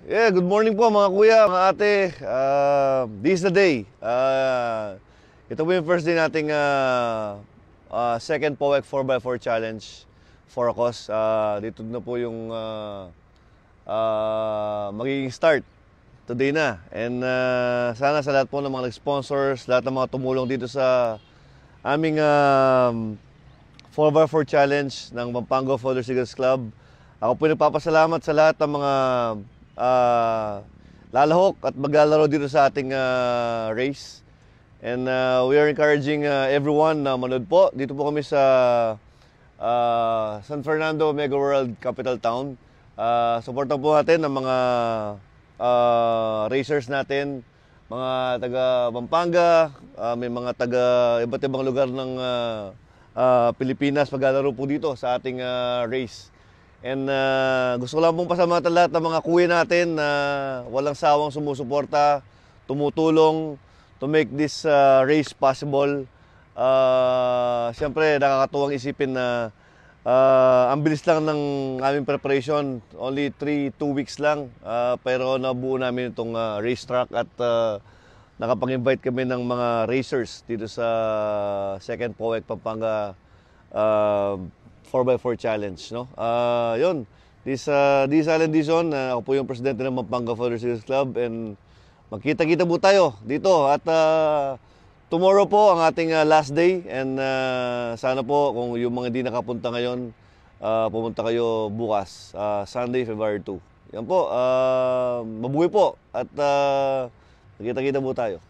Yeah, good morning po mga kuya, mga ate. This is the day. Ito po yung first day nating second POEC 4x4 Challenge for a cause. Dito na po yung magiging start today na. And sana sa lahat po ng mga nag-sponsors, lahat ng mga tumulong dito sa aming 4x4 Challenge ng Pampanga Folders Eagles Club. Ako po nagpapasalamat sa lahat ng mga lalahok at maglalaro dito sa ating race. And we are encouraging everyone na manood po. Dito po kami sa San Fernando Mega World Capital Town. Supportan po natin ang mga racers natin, mga taga Pampanga, may mga taga iba't ibang lugar ng Pilipinas maglalaro po dito sa ating race. And gusto ko lang pong pasalamatan lahat ng mga kuya natin na walang sawang sumusuporta, tumutulong to make this race possible. Siyempre, nakakatuwang isipin na ang bilis lang ng aming preparation. Only 2 weeks lang. Pero nabuo namin itong racetrack at nakapag-invite kami ng mga racers dito sa second POEC Pampanga 4x4 Challenge, no? Yun. This Alan Dizon, ako po yung presidente ng Pampanga Folders Eagles Club, and magkita-kita po tayo dito at tomorrow po ang ating last day, and sana po kung yung mga hindi nakapunta ngayon, pumunta kayo bukas, Sunday, February 2. Yan po, mabuhay po at magkita-kita po tayo.